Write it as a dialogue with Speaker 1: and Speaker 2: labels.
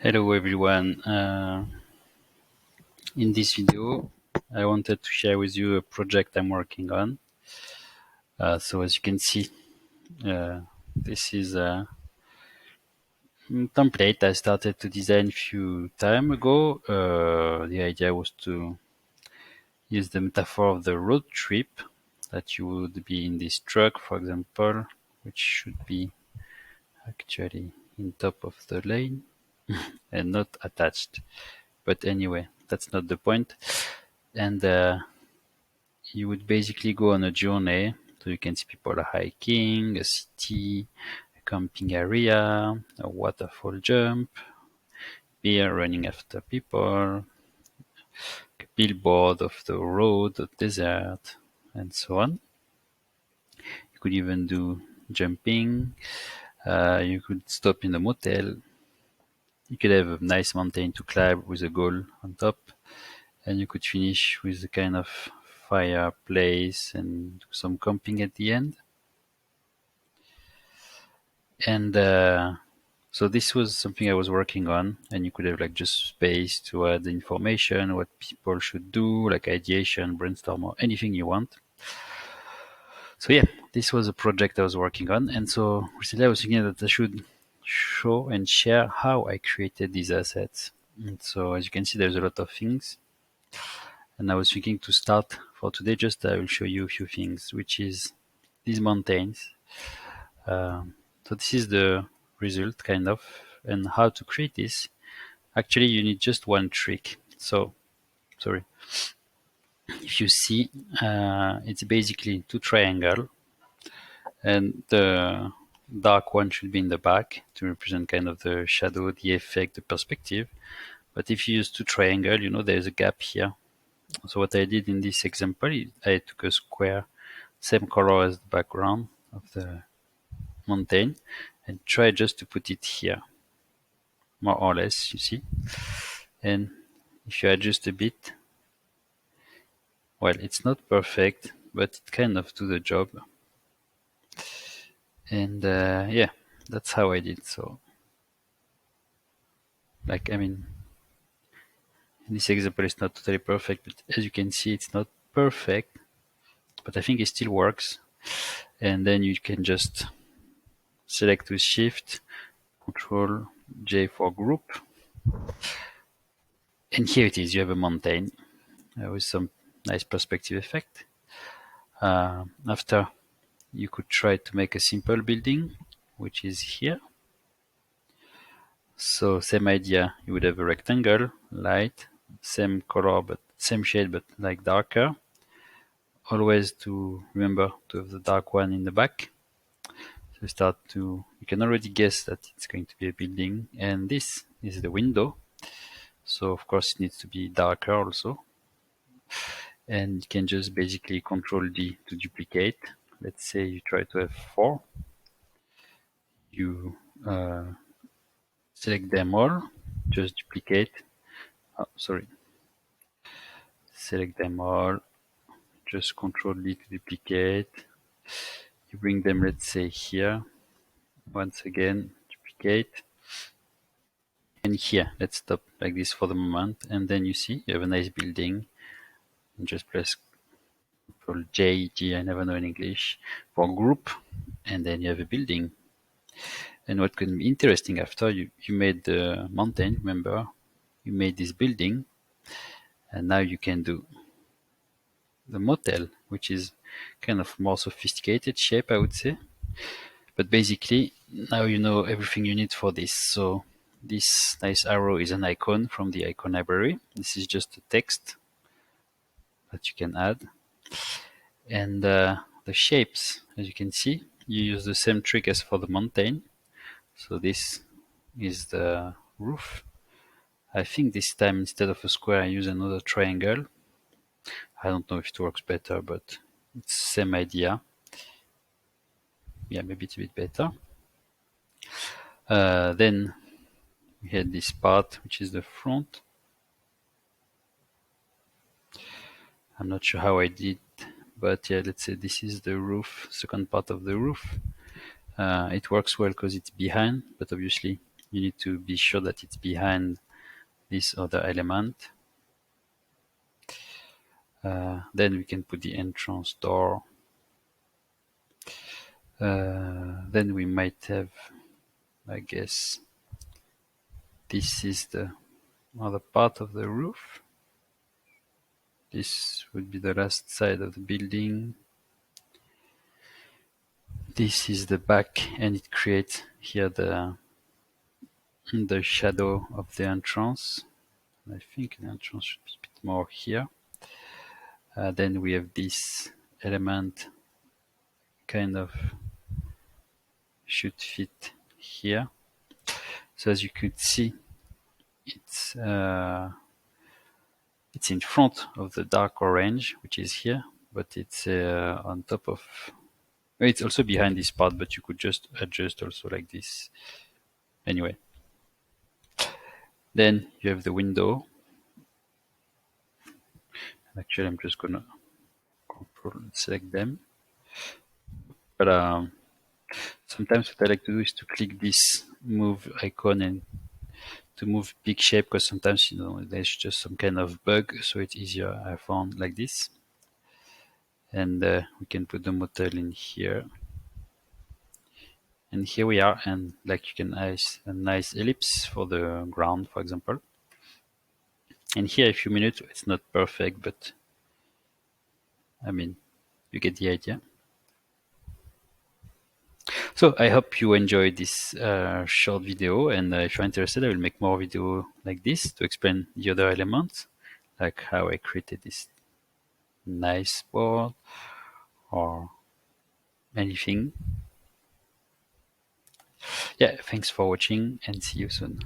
Speaker 1: Hello everyone. In this video, I wanted to share with you a project I'm working on. So as you can see, this is a template I started to design a few time ago. The idea was to use the metaphor of the road trip, that you would be in this truck, for example, which should be actually in top of the lane and not attached. But anyway, that's not the point. And you would basically go on a journey. So you can see people hiking, a city, a camping area, a waterfall jump, beer running after people, a billboard of the road, the desert, and so on. You could even do jumping. You could stop in a motel. You could have a nice mountain to climb with a goal on top. And you could finish with a kind of fireplace and do some camping at the end. And so this was something I was working on, and you could have like just space to add information, what people should do, like ideation, brainstorm, or anything you want. So yeah, this was a project I was working on, and so recently I was thinking that I should show and share how I created these assets. And so as you can see, there's a lot of things, and I was thinking to start for today. Just I will show you a few things, which is these mountains. So this is the result, kind of, and how to create this. Actually, you need just one trick. So, sorry. If you see, it's basically two triangle, and the dark one should be in the back to represent kind of the shadow, the effect, the perspective. But if you use two triangle, you know there's a gap here. So what I did in this example, I took a square, same color as the background of the mountain, and try just to put it here, more or less, you see. And if you adjust a bit, well, it's not perfect, but it kind of do the job. And yeah, that's how I did. So, like, I mean, in this example, it's not totally perfect, but as you can see, it's not perfect, but I think it still works. And then you can just select with Shift, Control J for group. And here it is, you have a mountain with some nice perspective effect. After, you could try to make a simple building, which is here. So same idea, you would have a rectangle, light, same color but same shade but like darker. Always to remember to have the dark one in the back. So you can already guess that it's going to be a building, and this is the window. So of course it needs to be darker also. And you can just basically Control D to duplicate. Let's say you try to have 4. You select them all, just duplicate. Oh, sorry. Select them all, just Control D to duplicate. You bring them, let's say, here. Once again, duplicate. And here, let's stop like this for the moment. And then you see, you have a nice building. And just press Control J, G, I never know in English, for group. And then you have a building. And what can be interesting after, you made the mountain, remember? You made this building. And now you can do the motel, which is kind of more sophisticated shape, I would say. But basically, now you know everything you need for this. So this nice arrow is an icon from the icon library. This is just a text that you can add. And the shapes, as you can see, you use the same trick as for the mountain. So this is the roof. I think this time instead of a square, I use another triangle. I don't know if it works better, but it's the same idea. Yeah, maybe it's a bit better. Then we had this part, which is the front. I'm not sure how I did, but yeah, let's say this is the roof, second part of the roof. It works well because it's behind, but obviously you need to be sure that it's behind this other element. Then we can put the entrance door. Then we might have, I guess, this is the other part of the roof. This would be the last side of the building. This is the back, and it creates here the shadow of the entrance. I think the entrance should be a bit more here. Then we have this element kind of should fit here. So as you could see, it's in front of the dark orange, which is here, but it's on top of. It's also behind this part, but you could just adjust also like this. Anyway, then you have the window. Actually, I'm just gonna control select them. But sometimes what I like to do is to click this move icon and to move big shape, because sometimes there's just some kind of bug, so it's easier I found like this. And we can put the motel in here. And here we are, and like you can add a nice ellipse for the ground, for example. And here, if you minute, it's not perfect, but I mean, you get the idea. So I hope you enjoyed this short video, and if you're interested, I will make more video like this to explain the other elements, like how I created this nice board or anything. Yeah, thanks for watching and see you soon.